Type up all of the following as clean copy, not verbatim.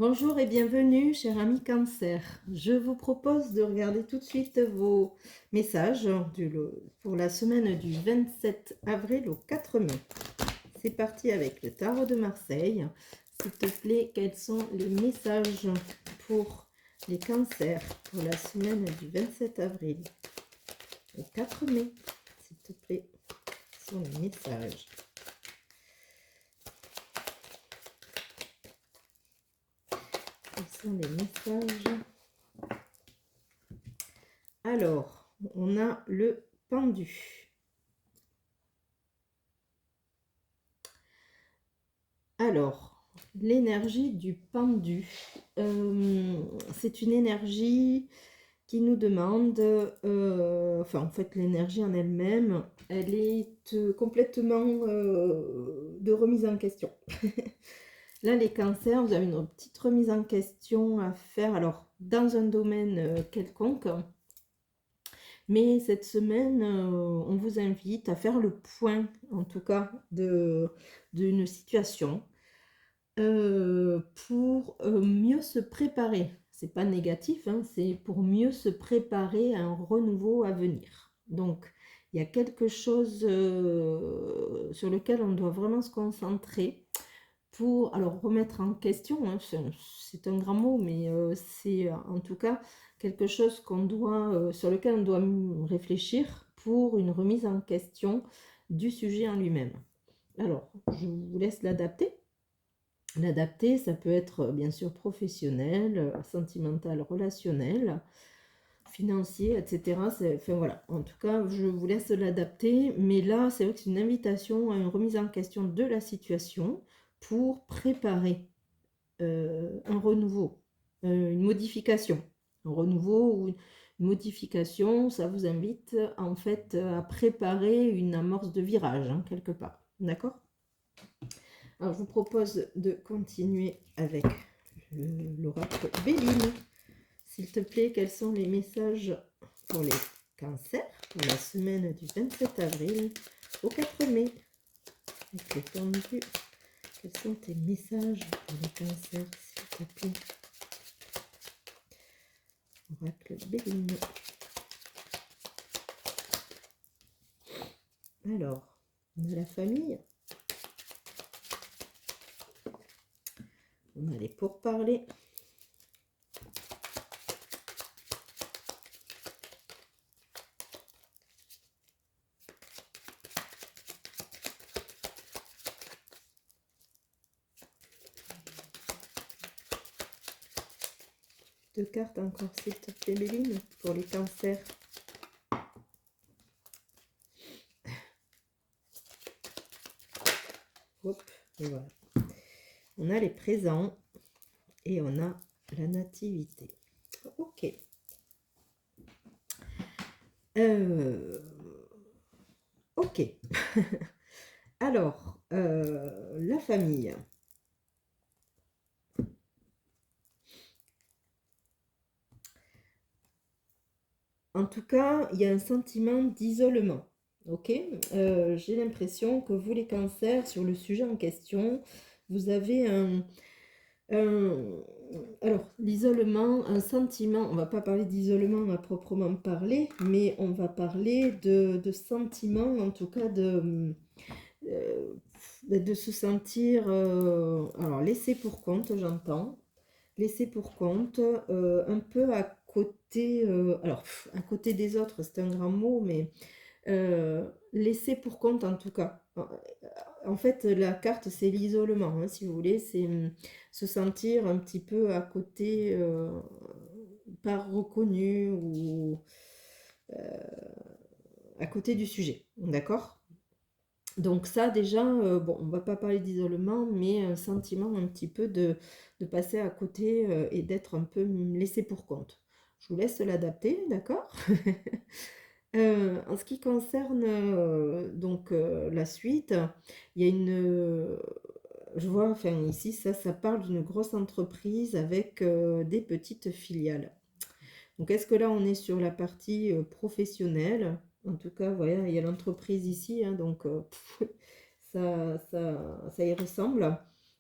Bonjour et bienvenue, cher ami Cancer. Je vous propose de regarder tout de suite vos messages pour la semaine du 27 avril au 4 mai. C'est parti avec le tarot de Marseille. S'il te plaît, quels sont les messages pour les cancers pour la semaine du 27 avril au 4 mai? S'il te plaît, quels sont les messages? Quels sont les messages? Alors, on a le pendu. Alors, l'énergie du pendu, c'est une énergie qui nous demande, en fait l'énergie en elle-même, elle est complètement de remise en question. Là, les cancers, vous avez une petite remise en question à faire, alors dans un domaine quelconque. Mais cette semaine, on vous invite à faire le point, en tout cas, d'une situation pour mieux se préparer. C'est pas négatif, hein, c'est pour mieux se préparer à un renouveau à venir. Donc, il y a quelque chose sur lequel on doit vraiment se concentrer pour alors remettre en question, hein, c'est un grand mot, mais c'est en tout cas quelque chose sur lequel on doit réfléchir pour une remise en question du sujet en lui-même. Alors, je vous laisse l'adapter. L'adapter, ça peut être bien sûr professionnel, sentimental, relationnel, financier, etc. Enfin voilà, en tout cas, je vous laisse l'adapter. Mais là, c'est vrai que c'est une invitation à une remise en question de la situation pour préparer un renouveau, une modification. Un renouveau ou une modification, ça vous invite en fait à préparer une amorce de virage, hein, quelque part. D'accord? Alors, je vous propose de continuer avec l'oracle Béline. S'il te plaît, quels sont les messages pour les cancers pour la semaine du 27 avril au 4 mai? Avec le pendu, quels sont tes messages pour les cancers, s'il te plaît? Oracle Béline. Alors, on a la famille. On a les pourparlers. Deux cartes encore, s'il te plaît, Béline, pour les cancers. Hop, et voilà. On a les présents et on a la nativité. Ok. Ok. Alors, la famille. En tout cas, il y a un sentiment d'isolement. Ok. J'ai l'impression que vous, les cancers, sur le sujet en question, vous avez alors, l'isolement, un sentiment, on va pas parler d'isolement à proprement parler, mais on va parler de sentiment, en tout cas euh, de se sentir alors laissé pour compte, j'entends, laissé pour compte, un peu à côté, alors à côté des autres, c'est un grand mot, mais laissé pour compte en tout cas. En fait, la carte, c'est l'isolement, hein, si vous voulez, c'est se sentir un petit peu à côté, pas reconnu ou à côté du sujet, d'accord? Donc ça déjà, bon, on va pas parler d'isolement, mais un sentiment un petit peu de passer à côté et d'être un peu laissé pour compte. Je vous laisse l'adapter, d'accord? En ce qui concerne donc la suite, il y a je vois, enfin ici, ça parle d'une grosse entreprise avec des petites filiales. Donc est-ce que là on est sur la partie professionnelle? En tout cas, voilà, il y a l'entreprise ici, hein, donc ça y ressemble.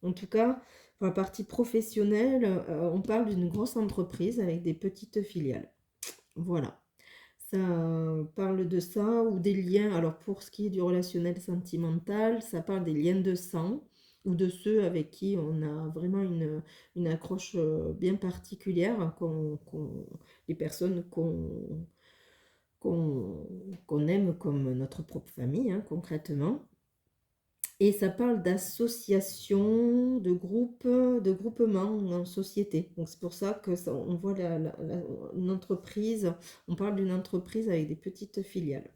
En tout cas, Pour la partie professionnelle, on parle d'une grosse entreprise avec des petites filiales. Voilà. Ça parle de ça ou des liens. Alors pour ce qui est du relationnel sentimental, ça parle des liens de sang ou de ceux avec qui on a vraiment une accroche bien particulière, les personnes qu'on aime comme notre propre famille, hein, concrètement. Et ça parle d'associations, de groupements en société. Donc c'est pour ça que on voit une entreprise, on parle d'une entreprise avec des petites filiales.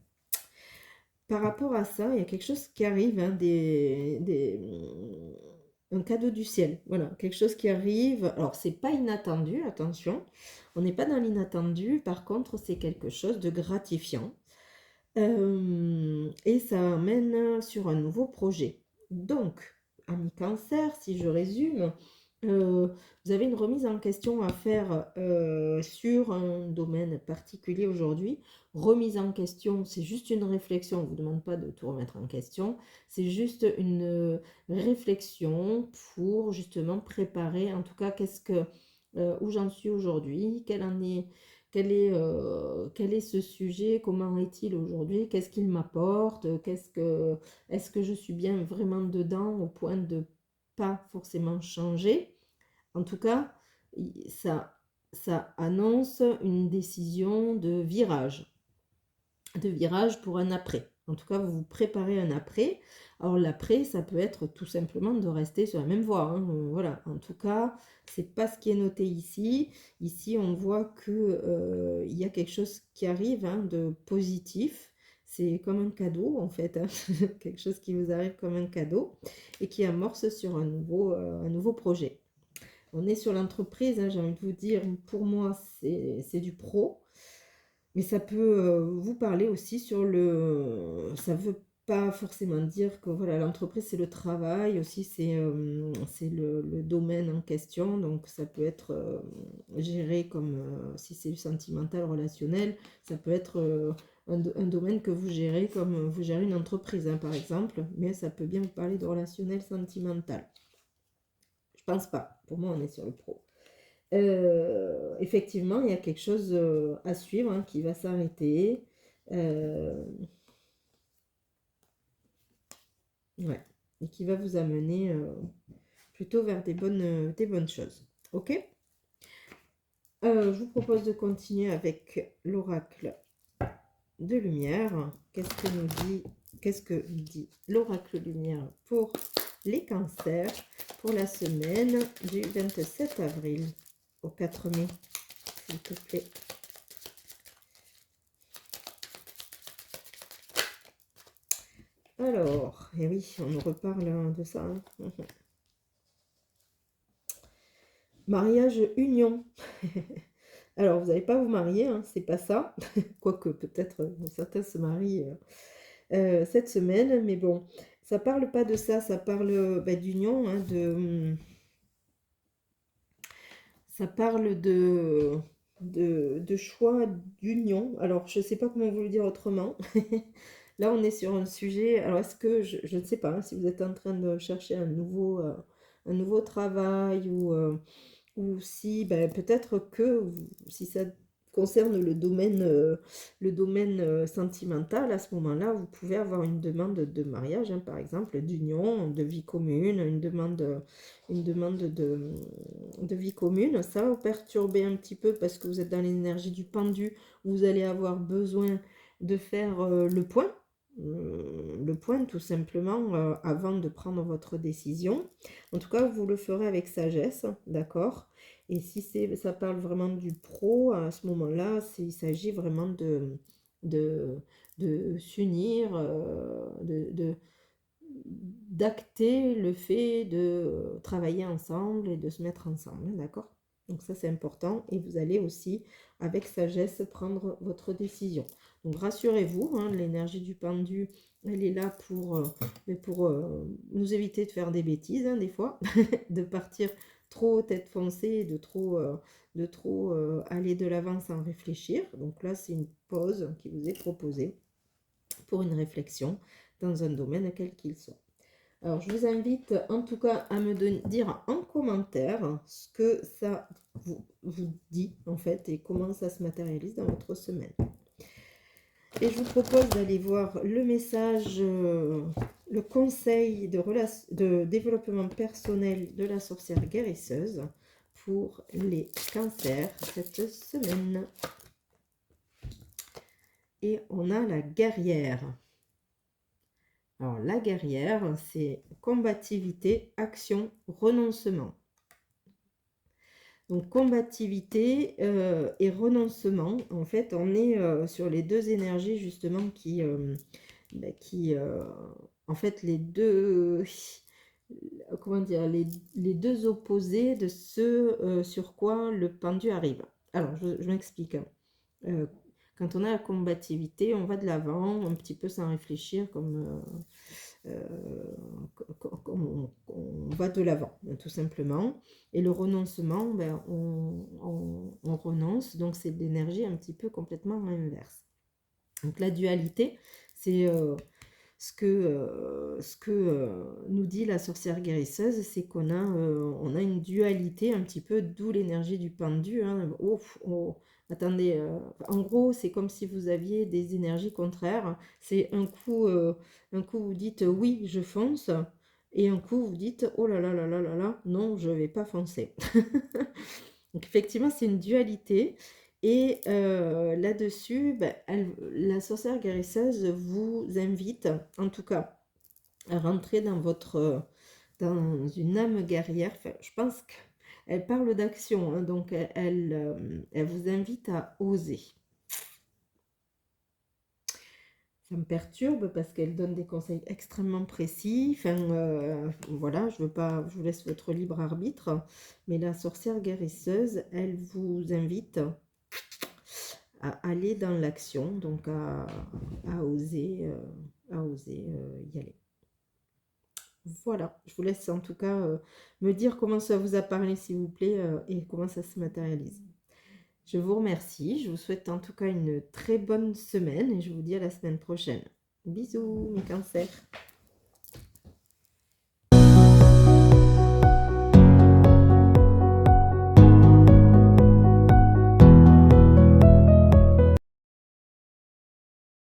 Par rapport à ça, il y a quelque chose qui arrive, hein, un cadeau du ciel. Voilà, quelque chose qui arrive. Alors, c'est pas inattendu, attention. On n'est pas dans l'inattendu. Par contre, c'est quelque chose de gratifiant. Et ça amène sur un nouveau projet. Donc, ami Cancer, si je résume, vous avez une remise en question à faire sur un domaine particulier aujourd'hui. Remise en question, c'est juste une réflexion, on ne vous demande pas de tout remettre en question, c'est juste une réflexion pour justement préparer, en tout cas, où j'en suis aujourd'hui, quel est ce sujet, comment est-il aujourd'hui, qu'est-ce qu'il m'apporte, est-ce que je suis bien vraiment dedans au point de pas forcément changer. En tout cas, ça annonce une décision de virage pour un après. En tout cas, vous vous préparez un après. Alors l'après, ça peut être tout simplement de rester sur la même voie, hein. Voilà. En tout cas, c'est pas ce qui est noté ici. Ici, on voit que il y a quelque chose qui arrive, hein, de positif. C'est comme un cadeau en fait, hein. Quelque chose qui vous arrive comme un cadeau et qui amorce sur un nouveau projet. On est sur l'entreprise, hein, j'ai envie de vous dire, pour moi, c'est du pro. Mais ça peut vous parler aussi sur ça veut pas forcément dire que voilà, l'entreprise, c'est le travail, aussi c'est le domaine en question. Donc ça peut être géré comme, si c'est du sentimental, relationnel, ça peut être un domaine que vous gérez comme vous gérez une entreprise, hein, par exemple. Mais ça peut bien vous parler de relationnel sentimental. Je pense pas. Pour moi, on est sur le pro. Effectivement, il y a quelque chose à suivre, hein, qui va s'arrêter. Euh, ouais. Et qui va vous amener plutôt vers des bonnes choses. Ok? Je vous propose de continuer avec l'oracle de lumière. Qu'est-ce que dit l'oracle lumière pour les cancers pour la semaine du 27 avril au 4 mai, s'il te plaît. Alors, et oui, on nous reparle de ça, hein. Mariage, union. Alors, vous n'allez pas vous marier, hein, c'est pas ça. Quoique, peut-être, certains se marient cette semaine, mais bon, ça parle pas de ça, ça parle d'union, hein, ça parle de choix d'union. Alors, je ne sais pas comment vous le dire autrement. Là, on est sur un sujet. Alors, est-ce que je ne sais pas, hein, si vous êtes en train de chercher un nouveau travail ou si peut-être que si ça concerne le domaine sentimental, à ce moment-là, vous pouvez avoir une demande de mariage, hein, par exemple, d'union, de vie commune, une demande de vie commune. Ça va vous perturber un petit peu parce que vous êtes dans l'énergie du pendu. Vous allez avoir besoin de faire le point tout simplement avant de prendre votre décision. En tout cas, vous le ferez avec sagesse, d'accord? Et si ça parle vraiment du pro, à ce moment-là, il s'agit vraiment de, de s'unir, d'acter le fait de travailler ensemble et de se mettre ensemble, hein, d'accord? Donc ça, c'est important. Et vous allez aussi, avec sagesse, prendre votre décision. Donc rassurez-vous, hein, l'énergie du pendu, elle est là pour nous éviter de faire des bêtises, hein, des fois, de partir trop tête foncée, de trop aller de l'avant sans réfléchir. Donc là, c'est une pause qui vous est proposée pour une réflexion dans un domaine quel qu'il soit. Alors, je vous invite en tout cas à me dire en commentaire ce que ça vous dit en fait et comment ça se matérialise dans votre semaine. Et je vous propose d'aller voir le message, le conseil de développement personnel de la sorcière guérisseuse pour les cancers cette semaine. Et on a la guerrière. Alors la guerrière, c'est combativité, action, renoncement. Donc combativité et renoncement, en fait, on est sur les deux énergies justement en fait, les deux, comment dire, les deux opposés de ce sur quoi le pendu arrive. Alors, je m'explique. Quand on a la combativité, on va de l'avant, un petit peu sans réfléchir, comme on va de l'avant, tout simplement. Et le renoncement, ben, on renonce, donc c'est de l'énergie un petit peu complètement inverse. Donc la dualité, c'est ce que nous dit la sorcière guérisseuse, c'est qu'on a, on a une dualité un petit peu, d'où l'énergie du pendu. Hein. Attendez, en gros, c'est comme si vous aviez des énergies contraires. C'est un coup vous dites oui, je fonce, et un coup vous dites oh là là là là là là, non, je vais pas foncer. Donc effectivement, c'est une dualité. Et là-dessus, ben, la sorcière guérisseuse vous invite, en tout cas, à rentrer dans une âme guerrière. Enfin, je pense qu'elle parle d'action, hein, donc elle vous invite à oser. Ça me perturbe parce qu'elle donne des conseils extrêmement précis. Enfin, voilà, je vous laisse votre libre arbitre. Mais la sorcière guérisseuse, elle vous invite à aller dans l'action, donc à oser y aller. Voilà, je vous laisse en tout cas me dire comment ça vous a parlé, s'il vous plaît, et comment ça se matérialise. Je vous remercie, je vous souhaite en tout cas une très bonne semaine et je vous dis à la semaine prochaine. Bisous mes cancers.